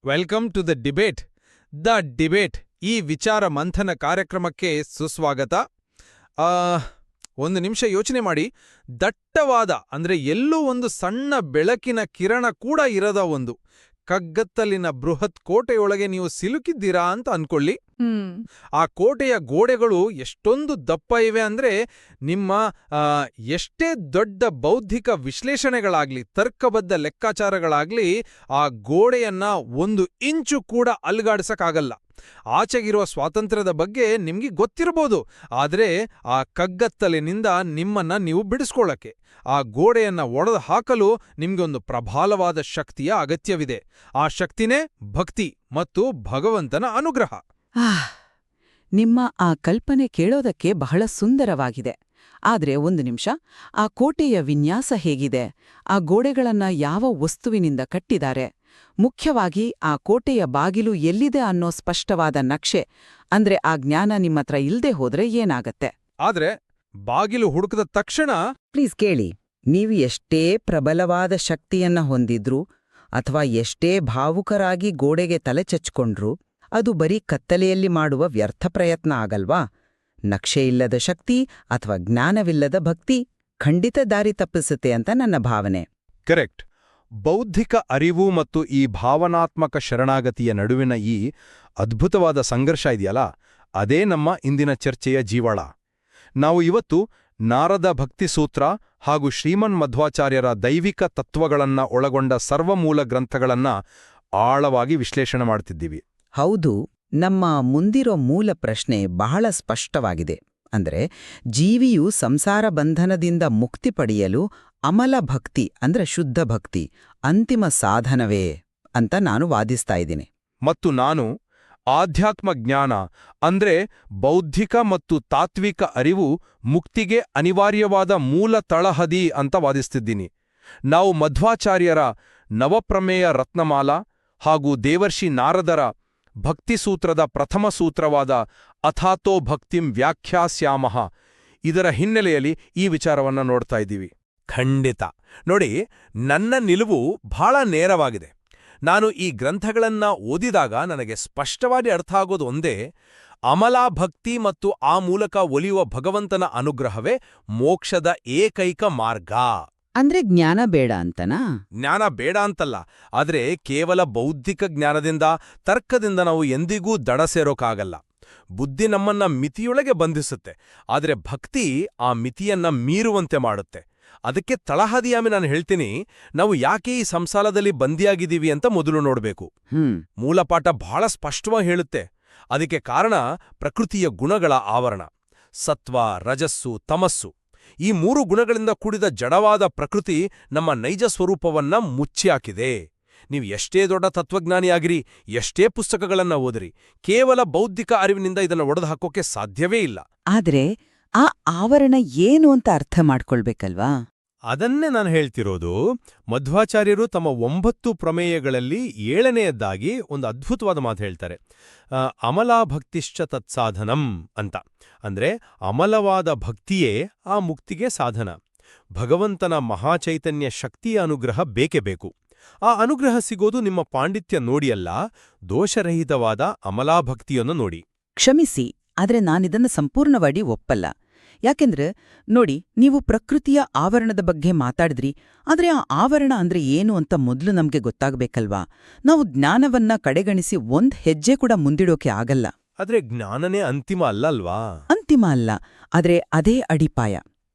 Welcome to the debate ಈ ವಿಚಾರ ಮಂಥನ ಕಾರ್ಯಕ್ರಮಕ್ಕೆ ಸುಸ್ವಾಗತ. ಒಂದು ನಿಮಿಷ ಯೋಚನೆ ಮಾಡಿ. ದಟ್ಟವಾದ ಅಂದ್ರೆ ಎಲ್ಲೂ ಒಂದು ಸಣ್ಣ ಬೆಳಕಿನ ಕಿರಣ ಕೂಡ ಇರದ ಒಂದು ಕಗ್ಗತ್ತಲಿನ ಬೃಹತ್ ಕೋಟೆಯೊಳಗೆ ನೀವು ಸಿಲುಕಿದ್ದೀರಾ ಅಂತ ಅನ್ಕೊಳ್ಳಿ. ಆ ಕೋಟೆಯ ಗೋಡೆಗಳು ಎಷ್ಟೊಂದು ದಪ್ಪ ಇವೆ ಅಂದ್ರೆ ನಿಮ್ಮ ಎಷ್ಟೇ ದೊಡ್ಡ ಬೌದ್ಧಿಕ ವಿಶ್ಲೇಷಣೆಗಳಾಗ್ಲಿ ತರ್ಕಬದ್ಧ ಲೆಕ್ಕಾಚಾರಗಳಾಗ್ಲಿ ಆ ಗೋಡೆಯನ್ನ 1 ಇಂಚು ಕೂಡ ಅಲ್ಗಾಡ್ಸಕ್ಕಾಗಲ್ಲ. ಆಚೆಗಿರುವ ಸ್ವಾತಂತ್ರ್ಯದ ಬಗ್ಗೆ ನಿಮ್ಗೆ ಗೊತ್ತಿರಬಹುದು, ಆದ್ರೆ ಆ ಕಗ್ಗತ್ತಲಿನಿಂದ ನಿಮ್ಮನ್ನ ನೀವು ಬಿಡಿಸ್ಕೊಳ್ಳಕ್ಕೆ, ಆ ಗೋಡೆಯನ್ನ ಒಡೆದು ಹಾಕಲು ನಿಮ್ಗೊಂದು ಪ್ರಬಲವಾದ ಶಕ್ತಿಯ ಅಗತ್ಯವಿದೆ. ಆ ಶಕ್ತಿನೇ ಭಕ್ತಿ ಮತ್ತು ಭಗವಂತನ ಅನುಗ್ರಹ. ನಿಮ್ಮ ಆ ಕಲ್ಪನೆ ಕೇಳೋದಕ್ಕೆ ಬಹಳ ಸುಂದರವಾಗಿದೆ. ಆದ್ರೆ ಒಂದು ನಿಮಿಷ, ಆ ಕೋಟೆಯ ವಿನ್ಯಾಸ ಹೇಗಿದೆ? ಆ ಗೋಡೆಗಳನ್ನ ಯಾವ ವಸ್ತುವಿನಿಂದ ಕಟ್ಟಿದ್ದಾರೆ? ಮುಖ್ಯವಾಗಿ ಆ ಕೋಟೆಯ ಬಾಗಿಲು ಎಲ್ಲಿದೆ ಅನ್ನೋ ಸ್ಪಷ್ಟವಾದ ನಕ್ಷೆ, ಅಂದ್ರೆ ಆ ಜ್ಞಾನ ನಿಮ್ಮತ್ರ ಇಲ್ದೇ ಹೋದ್ರೆ ಏನಾಗತ್ತೆ? ಆದ್ರೆ ಬಾಗಿಲು ಹುಡುಕದ ತಕ್ಷಣ ಪ್ಲೀಸ್ ಕೇಳಿ, ನೀವು ಎಷ್ಟೇ ಪ್ರಬಲವಾದ ಶಕ್ತಿಯನ್ನ ಹೊಂದಿದ್ರು ಅಥವಾ ಎಷ್ಟೇ ಭಾವುಕರಾಗಿ ಗೋಡೆಗೆ ತಲೆ ಚಚ್ಕೊಂಡ್ರು, ಅದು ಬರೀ ಕತ್ತಲೆಯಲ್ಲಿ ಮಾಡುವ ವ್ಯರ್ಥ ಪ್ರಯತ್ನ ಆಗಲ್ವಾ? ನಕ್ಷೆಯಿಲ್ಲದ ಶಕ್ತಿ ಅಥವಾ ಜ್ಞಾನವಿಲ್ಲದ ಭಕ್ತಿ ಖಂಡಿತ ದಾರಿ ತಪ್ಪಿಸುತ್ತೆ ಅಂತ ನನ್ನ ಭಾವನೆ. ಕರೆಕ್ಟ್. ಬೌದ್ಧಿಕ ಅರಿವು ಮತ್ತು ಈ ಭಾವನಾತ್ಮಕ ಶರಣಾಗತಿಯ ನಡುವಿನ ಈ ಅದ್ಭುತವಾದ ಸಂಘರ್ಷ ಇದೆಯಲ್ಲ, ಅದೇ ನಮ್ಮ ಇಂದಿನ ಚರ್ಚೆಯ ಜೀವಾಳ. ನಾವು ಇವತ್ತು ನಾರದ ಭಕ್ತಿಸೂತ್ರ ಹಾಗೂ ಶ್ರೀಮನ್ ಮಧ್ವಾಚಾರ್ಯರ ದೈವಿಕ ತತ್ವಗಳನ್ನ ಒಳಗೊಂಡ ಸರ್ವಮೂಲ ಗ್ರಂಥಗಳನ್ನ ಆಳವಾಗಿ ವಿಶ್ಲೇಷಣೆ ಮಾಡ್ತಿದ್ದೀವಿ. ಹೌದು, ನಮ್ಮ ಮುಂದಿರೋ ಮೂಲ ಪ್ರಶ್ನೆ ಬಹಳ ಸ್ಪಷ್ಟವಾಗಿದೆ. ಅಂದ್ರೆ ಜೀವಿಯು ಸಂಸಾರ ಬಂಧನದಿಂದ ಮುಕ್ತಿ ಪಡೆಯಲು ಅಮಲ ಭಕ್ತಿ ಅಂದ್ರೆ ಶುದ್ಧ ಭಕ್ತಿ ಅಂತಿಮ ಸಾಧನವೇ ಅಂತ ನಾನು ವಾದಿಸ್ತಾ ಇದ್ದೀನಿ. ಮತ್ತು ನಾನು ಆಧ್ಯಾತ್ಮ ಜ್ಞಾನ ಅಂದ್ರೆ ಬೌದ್ಧಿಕ ಮತ್ತು ತಾತ್ವಿಕ ಅರಿವು ಮುಕ್ತಿಗೆ ಅನಿವಾರ್ಯವಾದ ಮೂಲ ತಳಹದಿ ಅಂತ ವಾದಿಸ್ತಿದ್ದೀನಿ. ನಾವು ಮಧ್ವಾಚಾರ್ಯರ ನವಪ್ರಮೇಯ ರತ್ನಮಾಲಾ ಹಾಗೂ ದೇವರ್ಷಿ ನಾರದರ ಭಕ್ತಿಸೂತ್ರದ ಪ್ರಥಮ ಸೂತ್ರವಾದ ಅಥಾತೋ ಭಕ್ತಿಂ ವ್ಯಾಖ್ಯಾಸ್ಯಾಮಃ ಇದರ ಹಿನ್ನೆಲೆಯಲ್ಲಿ ಈ ವಿಚಾರವನ್ನ ನೋಡ್ತಾ ಇದ್ದೀವಿ. ಖಂಡಿತ ನೋಡಿ, ನನ್ನ ನಿಲುವು ಬಹಳ ನೇರವಾಗಿದೆ. ನಾನು ಈ ಗ್ರಂಥಗಳನ್ನ ಓದಿದಾಗ ನನಗೆ ಸ್ಪಷ್ಟವಾಗಿ ಅರ್ಥ ಆಗೋದು ಒಂದೇ: ಅಮಲಾ ಭಕ್ತಿ ಮತ್ತು ಆ ಮೂಲಕ ಒಲಿಯುವ ಭಗವಂತನ ಅನುಗ್ರಹವೇ ಮೋಕ್ಷದ ಏಕೈಕ ಮಾರ್ಗ. ಅಂದ್ರೆ ಜ್ಞಾನ ಬೇಡ ಅಂತನಾ? ಜ್ಞಾನ ಬೇಡ ಅಂತಲ್ಲ, ಆದ್ರೆ ಕೇವಲ ಬೌದ್ಧಿಕ ಜ್ಞಾನದಿಂದ ತರ್ಕದಿಂದ ನಾವು ಎಂದಿಗೂ ದಡ ಸೇರೋಕ್ಕಾಗಲ್ಲ. ಬುದ್ಧಿ ನಮ್ಮನ್ನ ಮಿತಿಯೊಳಗೆ ಬಂಧಿಸುತ್ತೆ, ಆದ್ರೆ ಭಕ್ತಿ ಆ ಮಿತಿಯನ್ನ ಮೀರುವಂತೆ ಮಾಡುತ್ತೆ. ಅದಕ್ಕೆ ತಳಹದಿಯಾಮಿ ನಾನು ಹೇಳ್ತೀನಿ, ನಾವು ಯಾಕೆ ಈ ಸಂಸಾರದಲ್ಲಿ ಬಂದಿಯಾಗಿದ್ದೀವಿ ಅಂತ ಮೊದಲು ನೋಡ್ಬೇಕು. ಮೂಲಪಾಠ ಬಹಳ ಸ್ಪಷ್ಟವಾಗಿ ಹೇಳುತ್ತೆ. ಅದಕ್ಕೆ ಕಾರಣ ಪ್ರಕೃತಿಯ ಗುಣಗಳ ಆವರಣ. ಸತ್ವ, ರಜಸ್ಸು, ತಮಸ್ಸು ಈ 3 ಗುಣಗಳಿಂದ ಕೂಡಿದ ಜಡವಾದ ಪ್ರಕೃತಿ ನಮ್ಮ ನೈಜ ಸ್ವರೂಪವನ್ನ ಮುಚ್ಚಿ ಹಾಕಿದೆ. ನೀವು ಎಷ್ಟೇ ದೊಡ್ಡ ತತ್ವಜ್ಞಾನಿಯಾಗಿರಿ, ಎಷ್ಟೇ ಪುಸ್ತಕಗಳನ್ನ ಓದಿರಿ, ಕೇವಲ ಬೌದ್ಧಿಕ ಅರಿವಿನಿಂದ ಇದನ್ನು ಒಡೆದು ಹಾಕೋಕೆ ಸಾಧ್ಯವೇ ಇಲ್ಲ. ಆದ್ರೆ ಆ ಆವರಣ ಏನು ಅಂತ ಅರ್ಥ ಮಾಡ್ಕೊಳ್ಬೇಕಲ್ವಾ? ಅದನ್ನೇ ನಾನು ಹೇಳ್ತಿರೋದು. ಮಧ್ವಾಚಾರ್ಯರು ತಮ್ಮ 9 ಪ್ರಮೇಯಗಳಲ್ಲಿ 7ನೆಯದ್ದಾಗಿ ಒಂದು ಅದ್ಭುತವಾದ ಮಾತು ಹೇಳ್ತಾರೆ. ಅಮಲಾ ಭಕ್ತಿಶ್ಚ ತತ್ಸಾಧನಂ ಅಂತ. ಅಂದ್ರೆ ಅಮಲವಾದ ಭಕ್ತಿಯೇ ಆ ಮುಕ್ತಿಗೆ ಸಾಧನ. ಭಗವಂತನ ಮಹಾಚೈತನ್ಯ ಶಕ್ತಿಯ ಅನುಗ್ರಹ ಬೇಕೇ ಬೇಕು. ಆ ಅನುಗ್ರಹ ಸಿಗೋದು ನಿಮ್ಮ ಪಾಂಡಿತ್ಯ ನೋಡಿಯಲ್ಲ, ದೋಷರಹಿತವಾದ ಅಮಲಾಭಕ್ತಿಯನ್ನು ನೋಡಿ. ಕ್ಷಮಿಸಿ, ಆದ್ರೆ ನಾನಿದನ್ನು ಸಂಪೂರ್ಣವಾಗಿ ಒಪ್ಪಲ್ಲ. ಯಾಕೆಂದ್ರೆ ನೋಡಿ, ನೀವು ಪ್ರಕೃತಿಯ ಆವರಣದ ಬಗ್ಗೆ ಮಾತಾಡಿದ್ರಿ, ಆದ್ರೆ ಆ ಆವರಣ ಅಂದ್ರೆ ಏನು ಅಂತ ಮೊದಲು ನಮ್ಗೆ ಗೊತ್ತಾಗ್ಬೇಕಲ್ವಾ? ನಾವು ಜ್ಞಾನವನ್ನ ಕಡೆಗಣಿಸಿ 1 ಹೆಜ್ಜೆ ಕೂಡ ಮುಂದಿಡೋಕೆ ಆಗಲ್ಲ. ಆದ್ರೆ ಜ್ಞಾನನೇ ಅಂತಿಮ ಅಲ್ಲಲ್ವಾ? ಅಂತಿಮ ಅಲ್ಲ, ಆದ್ರೆ ಅದೇ ಅಡಿಪಾಯ.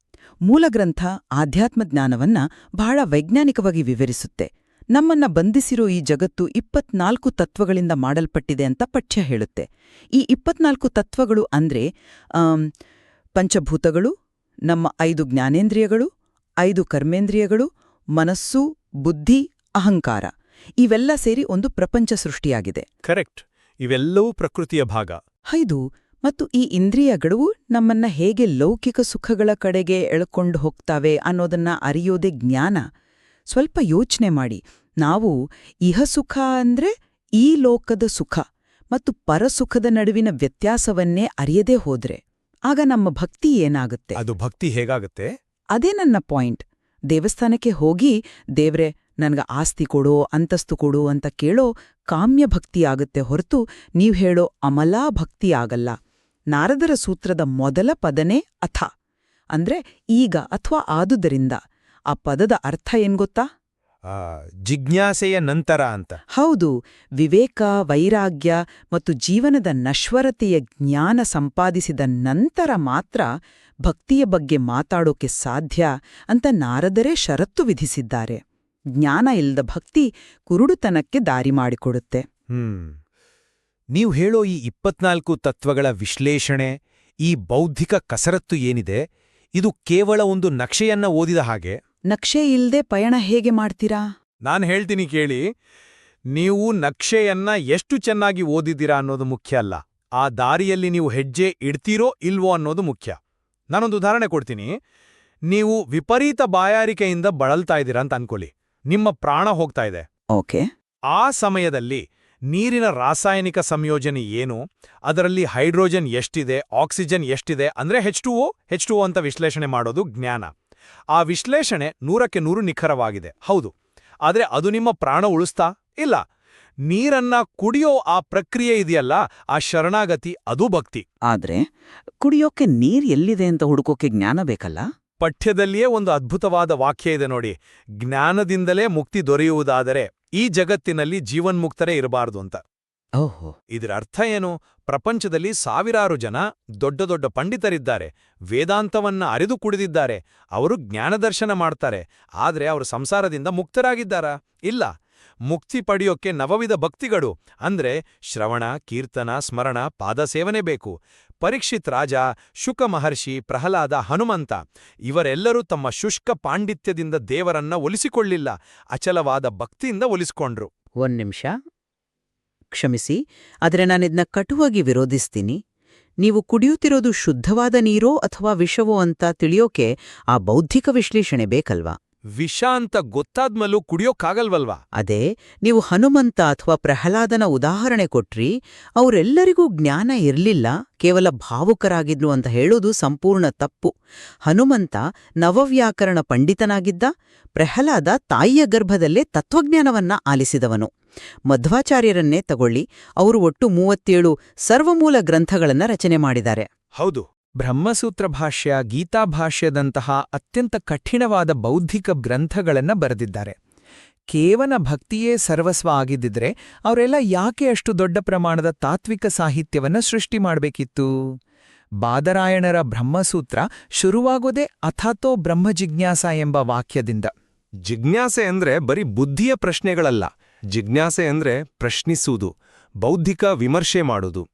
ಮೂಲಗ್ರಂಥ ಆಧ್ಯಾತ್ಮ ಜ್ಞಾನವನ್ನ ಬಹಳ ವೈಜ್ಞಾನಿಕವಾಗಿ ವಿವರಿಸುತ್ತೆ. ನಮ್ಮನ್ನ ಬಂಧಿಸಿರೋ ಈ ಜಗತ್ತು 24 ತತ್ವಗಳಿಂದ ಮಾಡಲ್ಪಟ್ಟಿದೆ ಅಂತ ಪಠ್ಯ ಹೇಳುತ್ತೆ. ಈ 24 ತತ್ವಗಳು ಅಂದ್ರೆ ಪಂಚಭೂತಗಳು, ನಮ್ಮ 5 ಜ್ಞಾನೇಂದ್ರಿಯಗಳು, 5 ಕರ್ಮೇಂದ್ರಿಯಗಳು, ಮನಸ್ಸು, ಬುದ್ಧಿ, ಅಹಂಕಾರ, ಇವೆಲ್ಲ ಸೇರಿ ಒಂದು ಪ್ರಪಂಚ ಸೃಷ್ಟಿಯಾಗಿದೆ. ಕರೆಕ್ಟ್. ಇವೆಲ್ಲವೂ ಪ್ರಕೃತಿಯ ಭಾಗ. ಹೌದು. ಮತ್ತು ಈ ಇಂದ್ರಿಯಗಳು ನಮ್ಮನ್ನ ಹೇಗೆ ಲೌಕಿಕ ಸುಖಗಳ ಕಡೆಗೆ ಎಳ್ಕೊಂಡು ಹೋಗ್ತಾವೆ ಅನ್ನೋದನ್ನ ಅರಿಯೋದೇ ಜ್ಞಾನ. ಸ್ವಲ್ಪ ಯೋಚನೆ ಮಾಡಿ, ನಾವು ಇಹಸುಖ ಅಂದ್ರೆ ಈ ಲೋಕದ ಸುಖ ಮತ್ತು ಪರಸುಖದ ನಡುವಿನ ವ್ಯತ್ಯಾಸವನ್ನೇ ಅರಿಯದೇ ಹೋದ್ರೆ ಆಗ ನಮ್ಮ ಭಕ್ತಿ ಏನಾಗುತ್ತೆ? ಅದು ಭಕ್ತಿ ಹೇಗಾಗುತ್ತೆ? ಅದೇ ನನ್ನ ಪಾಯಿಂಟ್. ದೇವಸ್ಥಾನಕ್ಕೆ ಹೋಗಿ ದೇವ್ರೆ ನನ್ಗ ಆಸ್ತಿ ಕೊಡೋ ಅಂತಸ್ತು ಕೊಡು ಅಂತ ಕೇಳೋ ಕಾಮ್ಯ ಭಕ್ತಿಯಾಗುತ್ತೆ ಹೊರತು ನೀವ್ ಹೇಳೋ ಅಮಲಾ ಭಕ್ತಿಯಾಗಲ್ಲ. ನಾರದರ ಸೂತ್ರದ ಮೊದಲ ಪದನೇ ಅಥ ಅಂದ್ರೆ ಈಗ ಅಥವಾ ಆದುದರಿಂದ. ಆ ಪದದ ಅರ್ಥ ಏನ್ಗೊತ್ತಾ? ಜಿಜ್ಞಾಸೆಯ ನಂತರ ಅಂತ. ಹೌದು, ವಿವೇಕ, ವೈರಾಗ್ಯ ಮತ್ತು ಜೀವನದ ನಶ್ವರತೆಯ ಜ್ಞಾನ ಸಂಪಾದಿಸಿದ ನಂತರ ಮಾತ್ರ ಭಕ್ತಿಯ ಬಗ್ಗೆ ಮಾತಾಡೋಕೆ ಸಾಧ್ಯ ಅಂತ ನಾರದರೇ ಷರತ್ತು ವಿಧಿಸಿದ್ದಾರೆ. ಜ್ಞಾನ ಇಲ್ಲದ ಭಕ್ತಿ ಕುರುಡುತನಕ್ಕೆ ದಾರಿ ಮಾಡಿಕೊಡುತ್ತೆ. ನೀವು ಹೇಳೋ ಈ 24 ತತ್ವಗಳ ವಿಶ್ಲೇಷಣೆ, ಈ ಬೌದ್ಧಿಕ ಕಸರತ್ತು ಏನಿದೆ, ಇದು ಕೇವಲ ಒಂದು ನಕ್ಷೆಯನ್ನ ಓದಿದ ಹಾಗೆ. ನಕ್ಷೆ ಇಲ್ದೆ ಪಯಣ ಹೇಗೆ ಮಾಡ್ತೀರಾ? ನಾನು ಹೇಳ್ತೀನಿ ಕೇಳಿ. ನೀವು ನಕ್ಷೆಯನ್ನ ಎಷ್ಟು ಚೆನ್ನಾಗಿ ಓದಿದ್ದೀರಾ ಅನ್ನೋದು ಮುಖ್ಯ ಅಲ್ಲ, ಆ ದಾರಿಯಲ್ಲಿ ನೀವು ಹೆಜ್ಜೆ ಇಡ್ತೀರೋ ಇಲ್ವೋ ಅನ್ನೋದು ಮುಖ್ಯ. ನಾನೊಂದು ಉದಾಹರಣೆ ಕೊಡ್ತೀನಿ. ನೀವು ವಿಪರೀತ ಬಾಯಾರಿಕೆಯಿಂದ ಬಳಲ್ತಾ ಇದ್ದೀರಾ ಅಂತ ಅನ್ಕೊಳ್ಳಿ. ನಿಮ್ಮ ಪ್ರಾಣ ಹೋಗ್ತಾ ಇದೆ. ಓಕೆ. ಆ ಸಮಯದಲ್ಲಿ ನೀರಿನ ರಾಸಾಯನಿಕ ಸಂಯೋಜನೆ ಏನು, ಅದರಲ್ಲಿ ಹೈಡ್ರೋಜನ್ ಎಷ್ಟಿದೆ, ಆಕ್ಸಿಜನ್ ಎಷ್ಟಿದೆ ಅಂದ್ರೆ H2O ಅಂತ ವಿಶ್ಲೇಷಣೆ ಮಾಡೋದು ಜ್ಞಾನ. ಆ ವಿಶ್ಲೇಷಣೆ 100ಕ್ಕೆ 100 ನಿಖರವಾಗಿದೆ, ಹೌದು. ಆದ್ರೆ ಅದು ನಿಮ್ಮ ಪ್ರಾಣ ಉಳಿಸ್ತಾ ಇಲ್ಲ. ನೀರನ್ನ ಕುಡಿಯೋ ಆ ಪ್ರಕ್ರಿಯೆ ಇದೆಯಲ್ಲ, ಆ ಶರಣಾಗತಿ, ಅದು ಭಕ್ತಿ. ಆದ್ರೆ ಕುಡಿಯೋಕೆ ನೀರ್ ಎಲ್ಲಿದೆ ಅಂತ ಹುಡುಕೋಕೆ ಜ್ಞಾನ ಬೇಕಲ್ಲ? ಪಠ್ಯದಲ್ಲಿಯೇ ಒಂದು ಅದ್ಭುತವಾದ ವಾಕ್ಯ ಇದೆ ನೋಡಿ, ಜ್ಞಾನದಿಂದಲೇ ಮುಕ್ತಿ ದೊರೆಯುವುದಾದರೆ ಈ ಜಗತ್ತಿನಲ್ಲಿ ಜೀವನ್ಮುಕ್ತರೇ ಇರಬಾರದು ಅಂತ. ಓಹೋ. ಇದರ ಅರ್ಥ ಏನು? ಪ್ರಪಂಚದಲ್ಲಿ ಸಾವಿರಾರು ಜನ ದೊಡ್ಡ ದೊಡ್ಡ ಪಂಡಿತರಿದ್ದಾರೆ, ವೇದಾಂತವನ್ನ ಅರಿದು ಕುಡಿದಿದ್ದಾರೆ, ಅವರು ಜ್ಞಾನದರ್ಶನ ಮಾಡ್ತಾರೆ. ಆದ್ರೆ ಅವರು ಸಂಸಾರದಿಂದ ಮುಕ್ತರಾಗಿದ್ದಾರಾ? ಇಲ್ಲ. ಮುಕ್ತಿ ಪಡೆಯೋಕೆ ನವವಿಧ ಭಕ್ತಿಗಳು ಅಂದ್ರೆ ಶ್ರವಣ, ಕೀರ್ತನ, ಸ್ಮರಣ, ಪಾದಸೇವನೆ ಬೇಕು. ಪರೀಕ್ಷಿತ್ ರಾಜ, ಶುಕ ಮಹರ್ಷಿ, ಪ್ರಹ್ಲಾದ, ಹನುಮಂತ ಇವರೆಲ್ಲರೂ ತಮ್ಮ ಶುಷ್ಕ ಪಾಂಡಿತ್ಯದಿಂದ ದೇವರನ್ನ ಒಲಿಸಿಕೊಳ್ಳಿಲ್ಲ, ಅಚಲವಾದ ಭಕ್ತಿಯಿಂದ ಒಲಿಸಿಕೊಂಡ್ರು. ಒಂದ್ ನಿಮಿಷ ಕ್ಷಮಿಸಿ, ಆದ್ರೆ ನಾನಿದ್ನ ಕಟುವಾಗಿ ವಿರೋಧಿಸ್ತೀನಿ. ನೀವು ಕುಡಿಯುತ್ತಿರೋದು ಶುದ್ಧವಾದ ನೀರೋ ಅಥವಾ ವಿಷವೋ ಅಂತ ತಿಳಿಯೋಕೆ ಆ ಬೌದ್ಧಿಕ ವಿಶ್ಲೇಷಣೆ ಬೇಕಲ್ವಾ? ವಿಷ ಅಂತ ಗೊತ್ತಾದ್ಮೇಲೂ ಕುಡಿಯೋಕ್ಕಾಗಲ್ವಲ್ವಾ? ಅದೇ, ನೀವು ಹನುಮಂತ ಅಥವಾ ಪ್ರಹ್ಲಾದನ ಉದಾಹರಣೆ ಕೊಟ್ರಿ. ಅವರೆಲ್ಲರಿಗೂ ಜ್ಞಾನ ಇರ್ಲಿಲ್ಲ, ಕೇವಲ ಭಾವುಕರಾಗಿದ್ಲು ಅಂತ ಹೇಳೋದು ಸಂಪೂರ್ಣ ತಪ್ಪು. ಹನುಮಂತ ನವವ್ಯಾಕರಣ ಪಂಡಿತನಾಗಿದ್ದ, ಪ್ರಹ್ಲಾದ ತಾಯಿಯ ಗರ್ಭದಲ್ಲೇ ತತ್ವಜ್ಞಾನವನ್ನ ಆಲಿಸಿದವನು. ಮಧ್ವಾಚಾರ್ಯರನ್ನೇ ತಗೊಳ್ಳಿ, ಅವರು ಒಟ್ಟು 37 ಸರ್ವಮೂಲ ಗ್ರಂಥಗಳನ್ನ ರಚನೆ ಮಾಡಿದ್ದಾರೆ. ಹೌದು. ಬ್ರಹ್ಮಸೂತ್ರ ಭಾಷ್ಯ, ಗೀತಾಭಾಷ್ಯದಂತಹ ಅತ್ಯಂತ ಕಠಿಣವಾದ ಬೌದ್ಧಿಕ ಗ್ರಂಥಗಳನ್ನ ಬರೆದಿದ್ದಾರೆ. ಕೇವಲ ಭಕ್ತಿಯೇ ಸರ್ವಸ್ವ ಆಗಿದ್ದಿದ್ರೆ ಅವರೆಲ್ಲ ಯಾಕೆ ಅಷ್ಟು ದೊಡ್ಡ ಪ್ರಮಾಣದ ತಾತ್ವಿಕ ಸಾಹಿತ್ಯವನ್ನ ಸೃಷ್ಟಿ ಮಾಡಬೇಕಿತ್ತು? ಬಾದರಾಯಣರ ಬ್ರಹ್ಮಸೂತ್ರ ಶುರುವಾಗೋದೇ ಅಥಾತೋ ಬ್ರಹ್ಮಜಿಜ್ಞಾಸ ಎಂಬ ವಾಕ್ಯದಿಂದ. ಜಿಜ್ಞಾಸೆ ಅಂದ್ರೆ ಬರೀ ಬುದ್ಧಿಯ ಪ್ರಶ್ನೆಗಳಲ್ಲ. ಜಿಜ್ಞಾಸೆ ಅಂದ್ರೆ ಪ್ರಶ್ನಿಸುವುದು, ಬೌದ್ಧಿಕ ವಿಮರ್ಶೆ ಮಾಡುವುದು.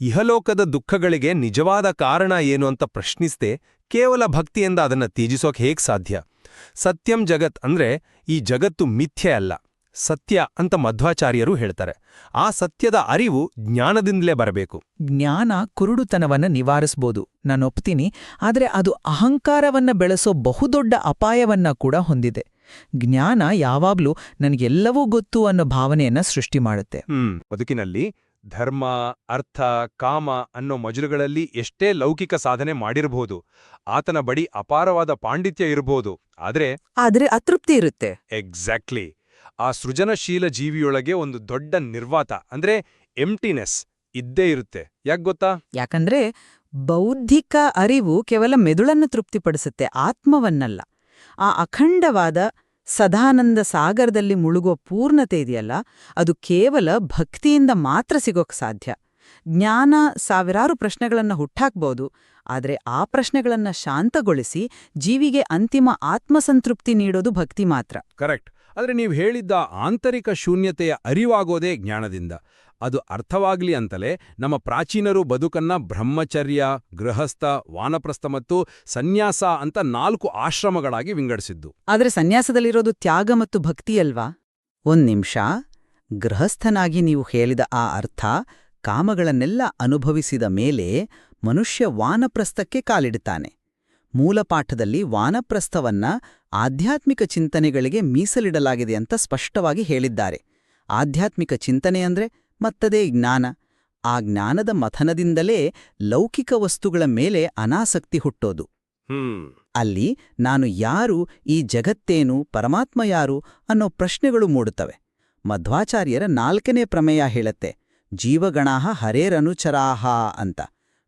ಇಹಲೋಕದ ದುಃಖಗಳಿಗೆ ನಿಜವಾದ ಕಾರಣ ಏನು ಅಂತ ಪ್ರಶ್ನಿಸ್ದೆ ಕೇವಲ ಭಕ್ತಿಯಿಂದ ಅದನ್ನ ತ್ಯಜಿಸೋಕೆ ಹೇಗ್ ಸಾಧ್ಯ? ಸತ್ಯಂ ಜಗತ್ ಅಂದ್ರೆ ಈ ಜಗತ್ತು ಮಿಥ್ಯೆ ಅಲ್ಲ, ಸತ್ಯ ಅಂತ ಮಧ್ವಾಚಾರ್ಯರು ಹೇಳ್ತಾರೆ. ಆ ಸತ್ಯದ ಅರಿವು ಜ್ಞಾನದಿಂದಲೇ ಬರಬೇಕು. ಜ್ಞಾನ ಕುರುಡುತನವನ್ನ ನಿವಾರಿಸ್ಬೋದು, ನಾನು ಒಪ್ತೀನಿ. ಆದ್ರೆ ಅದು ಅಹಂಕಾರವನ್ನ ಬೆಳೆಸೋ ಬಹುದೊಡ್ಡ ಅಪಾಯವನ್ನ ಕೂಡ ಹೊಂದಿದೆ. ಜ್ಞಾನ ಯಾವಾಗ್ಲೂ ನನಗೆಲ್ಲವೂ ಗೊತ್ತು ಅನ್ನೋ ಭಾವನೆಯನ್ನ ಸೃಷ್ಟಿ ಮಾಡುತ್ತೆ. ಬದುಕಿನಲ್ಲಿ ಧರ್ಮ, ಅರ್ಥ, ಕಾಮ ಅನ್ನೋ ಮಜಲುಗಳಲ್ಲಿ ಎಷ್ಟೇ ಲೌಕಿಕ ಸಾಧನೆ ಮಾಡಿರಬಹುದು, ಆತನ ಬಳಿ ಅಪಾರವಾದ ಪಾಂಡಿತ್ಯ ಇರಬಹುದು, ಆದ್ರೆ ಅತೃಪ್ತಿ ಇರುತ್ತೆ. ಎಕ್ಸಾಕ್ಟ್ಲಿ. ಆ ಸೃಜನಶೀಲ ಜೀವಿಯೊಳಗೆ ಒಂದು ದೊಡ್ಡ ನಿರ್ವಾತ ಅಂದ್ರೆ ಎಂಟಿನೆಸ್ ಇದ್ದೇ ಇರುತ್ತೆ. ಯಾಕ್ ಗೊತ್ತಾ? ಯಾಕಂದ್ರೆ ಬೌದ್ಧಿಕ ಅರಿವು ಕೇವಲ ಮೆದುಳನ್ನು ತೃಪ್ತಿಪಡಿಸುತ್ತೆ, ಆತ್ಮವನ್ನಲ್ಲ. ಆ ಅಖಂಡವಾದ ಸದಾನಂದ ಸಾಗರದಲ್ಲಿ ಮುಳುಗೋ ಪೂರ್ಣತೆ ಇದೆಯಲ್ಲ, ಅದು ಕೇವಲ ಭಕ್ತಿಯಿಂದ ಮಾತ್ರ ಸಿಗೋಕ್ ಸಾಧ್ಯ. ಜ್ಞಾನ ಸಾವಿರಾರು ಪ್ರಶ್ನೆಗಳನ್ನು ಹುಟ್ಟಾಕ್ಬೋದು, ಆದ್ರೆ ಆ ಪ್ರಶ್ನೆಗಳನ್ನ ಶಾಂತಗೊಳಿಸಿ ಜೀವಿಗೆ ಅಂತಿಮ ಆತ್ಮಸಂತೃಪ್ತಿ ನೀಡೋದು ಭಕ್ತಿ ಮಾತ್ರ. ಕರೆಕ್ಟ್. ಆದ್ರೆ ನೀವು ಹೇಳಿದ್ದ ಆಂತರಿಕ ಶೂನ್ಯತೆಯ ಅರಿವಾಗೋದೇ ಜ್ಞಾನದಿಂದ. ಅದು ಅರ್ಥವಾಗ್ಲಿ ಅಂತಲೇ ನಮ್ಮ ಪ್ರಾಚೀನರು ಬದುಕನ್ನ ಬ್ರಹ್ಮಚರ್ಯ, ಗೃಹಸ್ಥ, ವಾನಪ್ರಸ್ಥ ಮತ್ತು ಸನ್ಯಾಸ ಅಂತ 4 ಆಶ್ರಮಗಳಾಗಿ ವಿಂಗಡಿಸಿದ್ದು. ಆದ್ರೆ ಸನ್ಯಾಸದಲ್ಲಿರೋದು ತ್ಯಾಗ ಮತ್ತು ಭಕ್ತಿಯಲ್ವಾ? ಒಂದ್ ನಿಮಿಷ, ಗೃಹಸ್ಥನಾಗಿ ನೀವು ಹೇಳಿದ ಆ ಅರ್ಥ, ಕಾಮಗಳನ್ನೆಲ್ಲ ಅನುಭವಿಸಿದ ಮೇಲೆ ಮನುಷ್ಯ ವಾನಪ್ರಸ್ಥಕ್ಕೆ ಕಾಲಿಡುತ್ತಾನೆ. ಮೂಲಪಾಠದಲ್ಲಿ ವಾನಪ್ರಸ್ಥವನ್ನ ಆಧ್ಯಾತ್ಮಿಕ ಚಿಂತನೆಗಳಿಗೆ ಮೀಸಲಿಡಲಾಗಿದೆ ಅಂತ ಸ್ಪಷ್ಟವಾಗಿ ಹೇಳಿದ್ದಾರೆ. ಆಧ್ಯಾತ್ಮಿಕ ಚಿಂತನೆ ಅಂದ್ರೆ ಮತ್ತದೇ ಜ್ಞಾನ. ಆ ಜ್ಞಾನದ ಮಥನದಿಂದಲೇ ಲೌಕಿಕ ವಸ್ತುಗಳ ಮೇಲೆ ಅನಾಸಕ್ತಿ ಹುಟ್ಟೋದು. ಅಲ್ಲಿ ನಾನು ಯಾರು, ಈ ಜಗತ್ತೇನು, ಪರಮಾತ್ಮ ಯಾರು ಅನ್ನೋ ಪ್ರಶ್ನೆಗಳು ಮೂಡುತ್ತವೆ. ಮಧ್ವಾಚಾರ್ಯರ 4ನೇ ಪ್ರಮೇಯ ಹೇಳತ್ತೆ, ಜೀವಗಣಾಹ ಹರೇರನುಚರಾಹ ಅಂತ.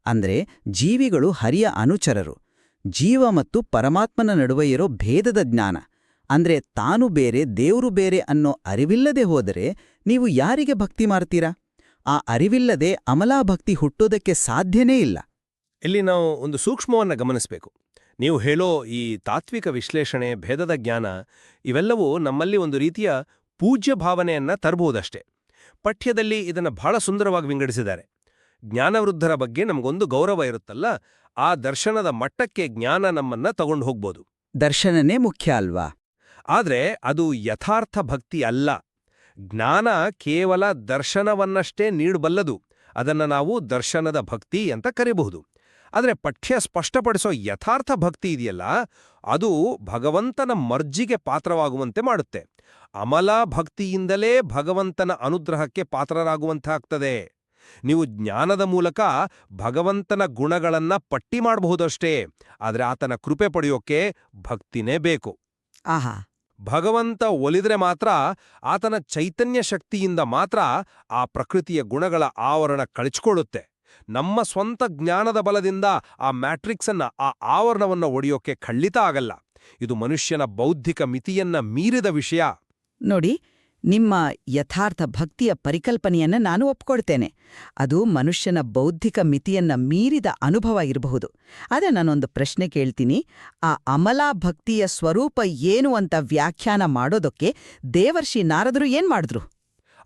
ಅಂದ್ರೆ ಜೀವಿಗಳು ಹರಿಯ ಅನುಚರರು. ಜೀವ ಮತ್ತು ಪರಮಾತ್ಮನ ನಡುವೆ ಇರೋ ಭೇದದ ಜ್ಞಾನ, ಅಂದ್ರೆ ತಾನು ಬೇರೆ ದೇವ್ರು ಬೇರೆ ಅನ್ನೋ ಅರಿವಿಲ್ಲದೆ ಹೋದರೆ ನೀವು ಯಾರಿಗೆ ಭಕ್ತಿ ಮಾಡ್ತೀರಾ? ಆ ಅರಿವಿಲ್ಲದೆ ಅಮಲಾಭಕ್ತಿ ಹುಟ್ಟೋದಕ್ಕೆ ಸಾಧ್ಯನೇ ಇಲ್ಲ. ಇಲ್ಲಿ ನಾವು ಒಂದು ಸೂಕ್ಷ್ಮವನ್ನ ಗಮನಿಸಬೇಕು. ನೀವು ಹೇಳೋ ಈ ತಾತ್ವಿಕ ವಿಶ್ಲೇಷಣೆ, ಭೇದದ ಜ್ಞಾನ ಇವೆಲ್ಲವೂ ನಮ್ಮಲ್ಲಿ ಒಂದು ರೀತಿಯ ಪೂಜ್ಯ ಭಾವನೆಯನ್ನ ತರಬಹುದಷ್ಟೇ. ಪಠ್ಯದಲ್ಲಿ ಇದನ್ನ ಬಹಳ ಸುಂದರವಾಗಿ ವಿಂಗಡಿಸಿದ್ದಾರೆ. ಜ್ಞಾನವೃದ್ಧರ ಬಗ್ಗೆ ನಮಗೊಂದು ಗೌರವ ಇರುತ್ತಲ್ಲ, ಆ ದರ್ಶನದ ಮಟ್ಟಕ್ಕೆ ಜ್ಞಾನ ನಮ್ಮನ್ನ ತಗೊಂಡು ಹೋಗ್ಬೋದು. ದರ್ಶನನೇ ಮುಖ್ಯ ಅಲ್ವಾ? ಆದ್ರೆ ಅದು ಯಥಾರ್ಥ ಭಕ್ತಿ ಅಲ್ಲ. ಜ್ಞಾನ ಕೇವಲ ದರ್ಶನವನ್ನಷ್ಟೇ ನೀಡಬಲ್ಲದು. ಅದನ್ನ ನಾವು ದರ್ಶನದ ಭಕ್ತಿ ಅಂತ ಕರೆಯಬಹುದು. ಆದರೆ ಪಠ್ಯ ಸ್ಪಷ್ಟಪಡಿಸೋ ಯಥಾರ್ಥ ಭಕ್ತಿ ಇದೆಯಲ್ಲ, ಅದು ಭಗವಂತನ ಮರ್ಜಿಗೆ ಪಾತ್ರವಾಗುವಂತೆ ಮಾಡುತ್ತೆ. ಅಮಲಾ ಭಕ್ತಿಯಿಂದಲೇ ಭಗವಂತನ ಅನುಗ್ರಹಕ್ಕೆ ಪಾತ್ರರಾಗುವಂತಾಗ್ತದೆ. ನೀವು ಜ್ಞಾನದ ಮೂಲಕ ಭಗವಂತನ ಗುಣಗಳನ್ನ ಪಟ್ಟಿ ಮಾಡಬಹುದಷ್ಟೇ, ಆದರೆ ಆತನ ಕೃಪೆ ಪಡೆಯೋಕೆ ಭಕ್ತಿನೇ ಬೇಕು. ಆಹಾ, ಭಗವಂತ ಒಲಿದ್ರೆ ಮಾತ್ರ, ಆತನ ಚೈತನ್ಯ ಶಕ್ತಿಯಿಂದ ಮಾತ್ರ ಆ ಪ್ರಕೃತಿಯ ಗುಣಗಳ ಆವರಣ ಕಳಚಿಕೊಳ್ಳುತ್ತೆ. ನಮ್ಮ ಸ್ವಂತ ಜ್ಞಾನದ ಬಲದಿಂದ ಆ ಮ್ಯಾಟ್ರಿಕ್ಸನ್ನ, ಆ ಆವರಣವನ್ನ ಒಡೆಯೋಕೆ ಖಂಡಿತ ಆಗಲ್ಲ. ಇದು ಮನುಷ್ಯನ ಬೌದ್ಧಿಕ ಮಿತಿಯನ್ನ ಮೀರಿದ ವಿಷಯ. ನೋಡಿ, ನಿಮ್ಮ ಯಥಾರ್ಥ ಭಕ್ತಿಯ ಪರಿಕಲ್ಪನೆಯನ್ನ ನಾನು ಒಪ್ಕೊಳ್ತೇನೆ. ಅದು ಮನುಷ್ಯನ ಬೌದ್ಧಿಕ ಮಿತಿಯನ್ನ ಮೀರಿದ ಅನುಭವ ಇರಬಹುದು. ಆದರೆ ನಾನೊಂದು ಪ್ರಶ್ನೆ ಕೇಳ್ತೀನಿ. ಆ ಅಮಲಾ ಭಕ್ತಿಯ ಸ್ವರೂಪ ಏನು ಅಂತ ವ್ಯಾಖ್ಯಾನ ಮಾಡೋದಕ್ಕೆ ದೇವರ್ಷಿ ನಾರದರು ಏನ್ ಮಾಡಿದ್ರು?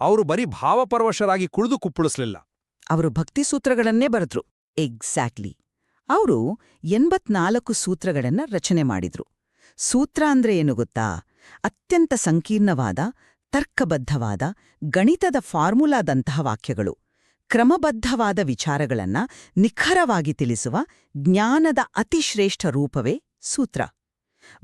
ಅವರು ಬರೀ ಭಾವಪರವಶರಾಗಿ ಕುಳಿದು ಕುಪ್ಪಳಿಸ್ಲಿಲ್ಲ. ಅವರು ಭಕ್ತಿ ಸೂತ್ರಗಳನ್ನೇ ಬರೆದ್ರು. ಎಕ್ಸಾಕ್ಟ್ಲಿ. ಅವರು 84 ಸೂತ್ರಗಳನ್ನ ರಚನೆ ಮಾಡಿದ್ರು. ಸೂತ್ರ ಅಂದ್ರೆ ಏನು ಗೊತ್ತಾ? ಅತ್ಯಂತ ಸಂಕೀರ್ಣವಾದ, ತರ್ಕಬದ್ಧವಾದ, ಗಣಿತದ ಫಾರ್ಮುಲಾದಂತಹ ವಾಕ್ಯಗಳು. ಕ್ರಮಬದ್ಧವಾದ ವಿಚಾರಗಳನ್ನ ನಿಖರವಾಗಿ ತಿಳಿಸುವ ಜ್ಞಾನದ ಅತಿಶ್ರೇಷ್ಠ ರೂಪವೇ ಸೂತ್ರ.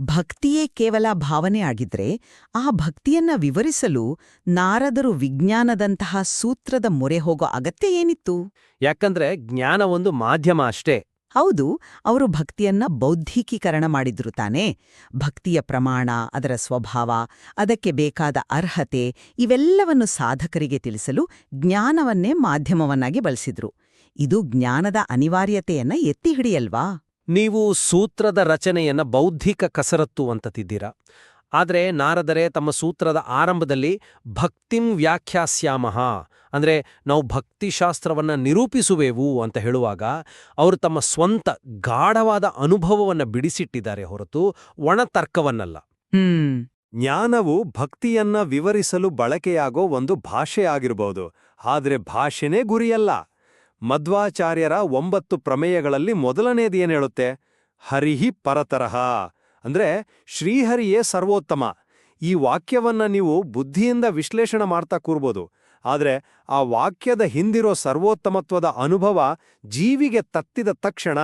ಭಕ್ತಿಯೇ ಕೇವಲ ಭಾವನೆ ಆಗಿದ್ರೆ ಆ ಭಕ್ತಿಯನ್ನ ವಿವರಿಸಲು ನಾರದರು ವಿಜ್ಞಾನದಂತಹ ಸೂತ್ರದ ಮೊರೆ ಹೋಗೋ ಅಗತ್ಯ ಏನಿತ್ತು? ಯಾಕಂದ್ರೆ ಜ್ಞಾನ ಒಂದು ಮಾಧ್ಯಮ ಅಷ್ಟೇ. ಹೌದು, ಅವರು ಭಕ್ತಿಯನ್ನ ಬೌದ್ಧಿಕೀಕರಣ ಮಾಡಿದ್ರು ತಾನೇ. ಭಕ್ತಿಯ ಪ್ರಮಾಣ, ಅದರ ಸ್ವಭಾವ, ಅದಕ್ಕೆ ಬೇಕಾದ ಅರ್ಹತೆ ಇವೆಲ್ಲವನ್ನು ಸಾಧಕರಿಗೆ ತಿಳಿಸಲು ಜ್ಞಾನವನ್ನೇ ಮಾಧ್ಯಮವನ್ನಾಗಿ ಬಳಸಿದ್ರು. ಇದು ಜ್ಞಾನದ ಅನಿವಾರ್ಯತೆಯನ್ನ ಎತ್ತಿ ಹಿಡಿಯಲ್ವಾ? ನೀವು ಸೂತ್ರದ ರಚನೆಯನ್ನ ಬೌದ್ಧಿಕ ಕಸರತ್ತು ಅಂತತಿದ್ದೀರಾ. ಆದರೆ ನಾರದರೆ ತಮ್ಮ ಸೂತ್ರದ ಆರಂಭದಲ್ಲಿ ಭಕ್ತಿಂ ವ್ಯಾಖ್ಯಾಸ್ಯಾಮಃ, ಅಂದ್ರೆ ನಾವು ಭಕ್ತಿಶಾಸ್ತ್ರವನ್ನ ನಿರೂಪಿಸುವೆವು ಅಂತ ಹೇಳುವಾಗ ಅವರು ತಮ್ಮ ಸ್ವಂತ ಗಾಢವಾದ ಅನುಭವವನ್ನ ಬಿಡಿಸಿಟ್ಟಿದ್ದಾರೆ ಹೊರತು ಒಣತರ್ಕವನ್ನಲ್ಲ. ಜ್ಞಾನವು ಭಕ್ತಿಯನ್ನ ವಿವರಿಸಲು ಬಳಕೆಯಾಗೋ ಒಂದು ಭಾಷೆ ಆಗಿರಬಹುದು, ಆದ್ರೆ ಭಾಷೆನೇ ಗುರಿಯಲ್ಲ. ಮಧ್ವಾಚಾರ್ಯರ 9 ಪ್ರಮೇಯಗಳಲ್ಲಿ ಮೊದಲನೇದೇನು ಹೇಳುತ್ತೆ? ಹರಿಹಿ ಪರತರಹ, ಅಂದ್ರೆ ಶ್ರೀಹರಿಯೇ ಸರ್ವೋತ್ತಮ. ಈ ವಾಕ್ಯವನ್ನ ನೀವು ಬುದ್ಧಿಯಿಂದ ವಿಶ್ಲೇಷಣೆ ಮಾಡ್ತಾ ಕೂರ್ಬೋದು, ಆದ್ರೆ ಆ ವಾಕ್ಯದ ಹಿಂದಿರೋ ಸರ್ವೋತ್ತಮತ್ವದ ಅನುಭವ ಜೀವಿಗೆ ತತ್ತಿದ ತಕ್ಷಣ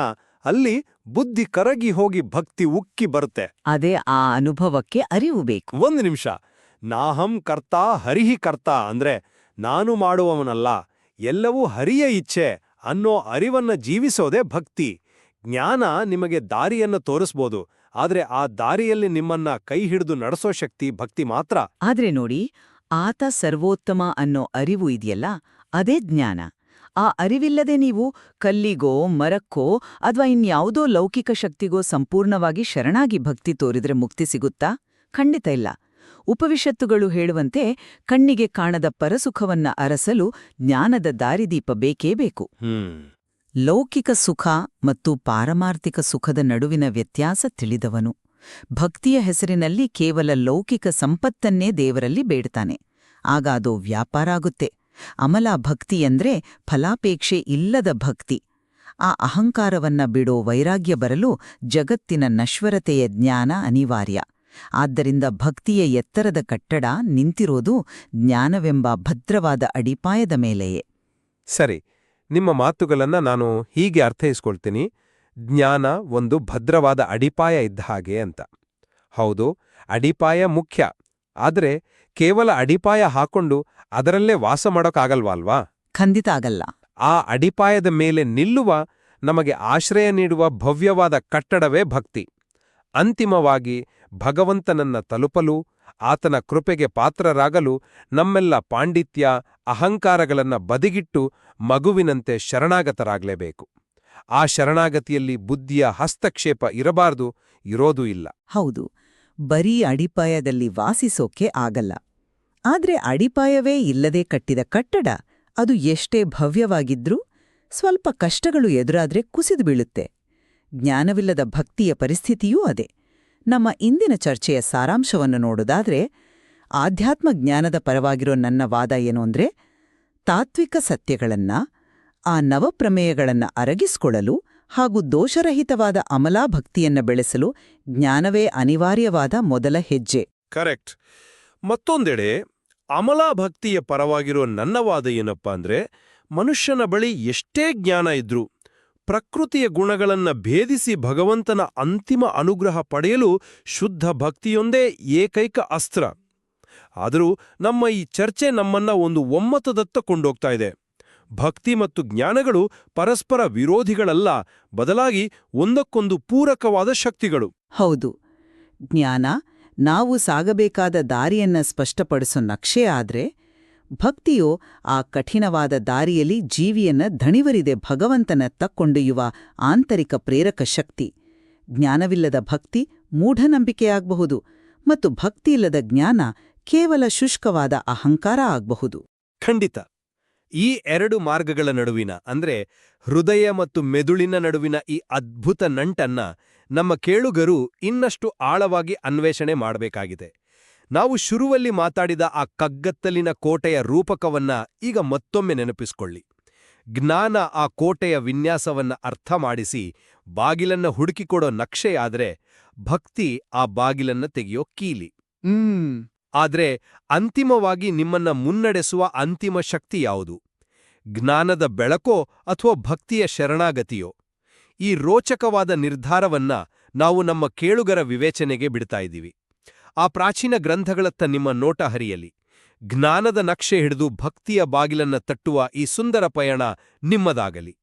ಅಲ್ಲಿ ಬುದ್ಧಿ ಕರಗಿ ಹೋಗಿ ಭಕ್ತಿ ಉಕ್ಕಿ ಬರುತ್ತೆ. ಅದೇ ಆ ಅನುಭವಕ್ಕೆ ಅರಿವು ಬೇಕು. ಒಂದು ನಿಮಿಷ. ನಾಹಂ ಕರ್ತ ಹರಿಹಿ ಕರ್ತ ಅಂದ್ರೆ ನಾನು ಮಾಡುವವನಲ್ಲ, ಎಲ್ಲವೂ ಹರಿಯ ಇಚ್ಛೆ ಅನ್ನೋ ಅರಿವನ್ನ ಜೀವಿಸೋದೇ ಭಕ್ತಿ. ಜ್ಞಾನ ನಿಮಗೆ ದಾರಿಯನ್ನು ತೋರಿಸ್ಬೋದು, ಆದ್ರೆ ಆ ದಾರಿಯಲ್ಲಿ ನಿಮ್ಮನ್ನ ಕೈ ಹಿಡಿದು ನಡೆಸೋ ಶಕ್ತಿ ಭಕ್ತಿ ಮಾತ್ರ. ಆದ್ರೆ ನೋಡಿ, ಆತ ಸರ್ವೋತ್ತಮ ಅನ್ನೋ ಅರಿವು ಇದೆಯಲ್ಲ, ಅದೇ ಜ್ಞಾನ. ಆ ಅರಿವಿಲ್ಲದೆ ನೀವು ಕಲ್ಲಿಗೋ, ಮರಕ್ಕೋ ಅಥವಾ ಇನ್ಯಾವುದೋ ಲೌಕಿಕ ಶಕ್ತಿಗೋ ಸಂಪೂರ್ಣವಾಗಿ ಶರಣಾಗಿ ಭಕ್ತಿ ತೋರಿದ್ರೆ ಮುಕ್ತಿ ಸಿಗುತ್ತಾ? ಖಂಡಿತ ಇಲ್ಲ. ಉಪನಿಷತ್ತುಗಳು ಹೇಳುವಂತೆ ಕಣ್ಣಿಗೆ ಕಾಣದ ಪರಸುಖವನ್ನ ಅರಸಲು ಜ್ಞಾನದ ದಾರಿದೀಪ ಬೇಕೇ ಬೇಕು. ಲೌಕಿಕ ಸುಖ ಮತ್ತು ಪಾರಮಾರ್ಥಿಕ ಸುಖದ ನಡುವಿನ ವ್ಯತ್ಯಾಸ ತಿಳಿದವನು ಭಕ್ತಿಯ ಹೆಸರಿನಲ್ಲಿ ಕೇವಲ ಲೌಕಿಕ ಸಂಪತ್ತನ್ನೇ ದೇವರಲ್ಲಿ ಬೇಡ್ತಾನೆ. ಆಗ ಅದು ವ್ಯಾಪಾರ ಆಗುತ್ತೆ. ಅಮಲಾ ಭಕ್ತಿಯಂದ್ರೆ ಫಲಾಪೇಕ್ಷೆ ಇಲ್ಲದ ಭಕ್ತಿ. ಆ ಅಹಂಕಾರವನ್ನ ಬಿಡೋ ವೈರಾಗ್ಯ ಬರಲು ಜಗತ್ತಿನ ನಶ್ವರತೆಯ ಜ್ಞಾನ ಅನಿವಾರ್ಯ. ಆದ್ದರಿಂದ ಭಕ್ತಿಯ ಎತ್ತರದ ಕಟ್ಟಡ ನಿಂತಿರೋದು ಜ್ಞಾನವೆಂಬ ಭದ್ರವಾದ ಅಡಿಪಾಯದ ಮೇಲೆಯೇ. ಸರಿ, ನಿಮ್ಮ ಮಾತುಗಳನ್ನ ನಾನು ಹೀಗೆ ಅರ್ಥೈಸ್ಕೊಳ್ತೀನಿ. ಜ್ಞಾನ ಒಂದು ಭದ್ರವಾದ ಅಡಿಪಾಯ ಇದ್ದ ಹಾಗೆ ಅಂತ. ಹೌದು, ಅಡಿಪಾಯ ಮುಖ್ಯ. ಆದ್ರೆ ಕೇವಲ ಅಡಿಪಾಯ ಹಾಕೊಂಡು ಅದರಲ್ಲೇ ವಾಸ ಮಾಡೋಕ್ಕಾಗಲ್ವಲ್ವಾ? ಖಂಡಿತ ಆಗಲ್ಲ. ಆ ಅಡಿಪಾಯದ ಮೇಲೆ ನಿಲ್ಲುವ ನಮಗೆ ಆಶ್ರಯ ನೀಡುವ ಭವ್ಯವಾದ ಕಟ್ಟಡವೇ ಭಕ್ತಿ. ಅಂತಿಮವಾಗಿ ಭಗವಂತನನ್ನ ತಲುಪಲು, ಆತನ ಕೃಪೆಗೆ ಪಾತ್ರರಾಗಲು ನಮ್ಮೆಲ್ಲ ಪಾಂಡಿತ್ಯ, ಅಹಂಕಾರಗಳನ್ನ ಬದಿಗಿಟ್ಟು ಮಗುವಿನಂತೆ ಶರಣಾಗತರಾಗಲೇಬೇಕು. ಆ ಶರಣಾಗತಿಯಲ್ಲಿ ಬುದ್ಧಿಯ ಹಸ್ತಕ್ಷೇಪ ಇರಬಾರ್ದು, ಇರೋದೂ ಇಲ್ಲ. ಹೌದು, ಬರೀ ಅಡಿಪಾಯದಲ್ಲಿ ವಾಸಿಸೋಕೆ ಆಗಲ್ಲ. ಆದ್ರೆ ಅಡಿಪಾಯವೇ ಇಲ್ಲದೆ ಕಟ್ಟಿದ ಕಟ್ಟಡ ಅದು ಎಷ್ಟೇ ಭವ್ಯವಾಗಿದ್ರೂ ಸ್ವಲ್ಪ ಕಷ್ಟಗಳು ಎದುರಾದ್ರೆ ಕುಸಿದು ಬೀಳುತ್ತೆ. ಜ್ಞಾನವಿಲ್ಲದ ಭಕ್ತಿಯ ಪರಿಸ್ಥಿತಿಯೂ ಅದೇ. ನಮ್ಮ ಇಂದಿನ ಚರ್ಚೆಯ ಸಾರಾಂಶವನ್ನು ನೋಡೋದಾದ್ರೆ, ಆಧ್ಯಾತ್ಮ ಜ್ಞಾನದ ಪರವಾಗಿರೋ ನನ್ನ ವಾದ ಏನು ಅಂದ್ರೆ, ತಾತ್ವಿಕ ಸತ್ಯಗಳನ್ನ, ಆ ನವಪ್ರಮೇಯಗಳನ್ನ ಅರಗಿಸ್ಕೊಳ್ಳಲು ಹಾಗೂ ದೋಷರಹಿತವಾದ ಅಮಲಾ ಭಕ್ತಿಯನ್ನ ಬೆಳೆಸಲು ಜ್ಞಾನವೇ ಅನಿವಾರ್ಯವಾದ ಮೊದಲ ಹೆಜ್ಜೆ. ಕರೆಕ್ಟ್. ಮತ್ತೊಂದೆಡೆ ಅಮಲಾ ಭಕ್ತಿಯ ಪರವಾಗಿರೋ ನನ್ನ ವಾದ ಏನಪ್ಪ ಅಂದ್ರೆ, ಮನುಷ್ಯನ ಬಳಿ ಎಷ್ಟೇ ಜ್ಞಾನ ಇದ್ರೂ ಪ್ರಕೃತಿಯ ಗುಣಗಳನ್ನ ಭೇದಿಸಿ ಭಗವಂತನ ಅಂತಿಮ ಅನುಗ್ರಹ ಪಡೆಯಲು ಶುದ್ಧ ಭಕ್ತಿಯೊಂದೇ ಏಕೈಕ ಅಸ್ತ್ರ. ಆದರೂ ನಮ್ಮ ಈ ಚರ್ಚೆ ನಮ್ಮನ್ನ ಒಂದು ಒಮ್ಮತದತ್ತ ಕೊಂಡೋಗ್ತಾ ಇದೆ. ಭಕ್ತಿ ಮತ್ತು ಜ್ಞಾನಗಳು ಪರಸ್ಪರ ವಿರೋಧಿಗಳಲ್ಲ, ಬದಲಾಗಿ ಒಂದಕ್ಕೊಂದು ಪೂರಕವಾದ ಶಕ್ತಿಗಳು. ಹೌದು, ಜ್ಞಾನ ನಾವು ಸಾಗಬೇಕಾದ ದಾರಿಯನ್ನ ಸ್ಪಷ್ಟಪಡಿಸೋ ನಕ್ಷೆ ಆದ್ರೆ, ಭಕ್ತಿಯೋ ಆ ಕಠಿಣವಾದ ದಾರಿಯಲ್ಲಿ ಜೀವಿಯನ್ನ ದಣಿವರಿದೆ ಭಗವಂತನತ್ತ ಕೊಂಡೊಯ್ಯುವ ಆಂತರಿಕ ಪ್ರೇರಕ ಶಕ್ತಿ. ಜ್ಞಾನವಿಲ್ಲದ ಭಕ್ತಿ ಮೂಢನಂಬಿಕೆಯಾಗಬಹುದು, ಮತ್ತು ಭಕ್ತಿಯಿಲ್ಲದ ಜ್ಞಾನ ಕೇವಲ ಶುಷ್ಕವಾದ ಅಹಂಕಾರ ಆಗಬಹುದು. ಖಂಡಿತ. ಈ ಎರಡು ಮಾರ್ಗಗಳ ನಡುವಿನ, ಅಂದ್ರೆ ಹೃದಯ ಮತ್ತು ಮೆದುಳಿನ ನಡುವಿನ ಈ ಅದ್ಭುತ ನಂಟನ್ನ ನಮ್ಮ ಕೇಳುಗರು ಇನ್ನಷ್ಟು ಆಳವಾಗಿ ಅನ್ವೇಷಣೆ ಮಾಡಬೇಕಾಗಿದೆ. ನಾವು ಶುರುವಲ್ಲಿ ಮಾತಾಡಿದ ಆ ಕಗ್ಗತ್ತಲಿನ ಕೋಟೆಯ ರೂಪಕವನ್ನ ಈಗ ಮತ್ತೊಮ್ಮೆ ನೆನಪಿಸ್ಕೊಳ್ಳಿ. ಜ್ಞಾನ ಆ ಕೋಟೆಯ ವಿನ್ಯಾಸವನ್ನ ಅರ್ಥ ಮಾಡಿಸಿ ಬಾಗಿಲನ್ನ ಹುಡುಕಿಕೊಡೋ ನಕ್ಷೆಯಾದ್ರೆ, ಭಕ್ತಿ ಆ ಬಾಗಿಲನ್ನ ತೆಗೆಯೋ ಕೀಲಿ. ಆದ್ರೆ ಅಂತಿಮವಾಗಿ ನಿಮ್ಮನ್ನ ಮುನ್ನಡೆಸುವ ಅಂತಿಮ ಶಕ್ತಿ ಯಾವುದು? ಜ್ಞಾನದ ಬೆಳಕೋ ಅಥವಾ ಭಕ್ತಿಯ ಶರಣಾಗತಿಯೋ? ಈ ರೋಚಕವಾದ ನಿರ್ಧಾರವನ್ನ ನಾವು ನಮ್ಮ ಕೇಳುಗರ ವಿವೇಚನೆಗೆ ಬಿಡ್ತಾ ಇದ್ದೀವಿ. ಆ ಪ್ರಾಚೀನ ಗ್ರಂಥಗಳತ್ತ ನಿಮ್ಮ ನೋಟ ಹರಿಯಲಿ. ಜ್ಞಾನದ ನಕ್ಷೆ ಹಿಡಿದು ಭಕ್ತಿಯ ಬಾಗಿಲನ್ನ ತಟ್ಟುವ ಈ ಸುಂದರ ಪಯಣ ನಿಮ್ಮದಾಗಲಿ.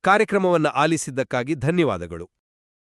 ಕಾರ್ಯಕ್ರಮವನ್ನ ಆಲಿಸಿದ್ದಕ್ಕಾಗಿ ಧನ್ಯವಾದಗಳು.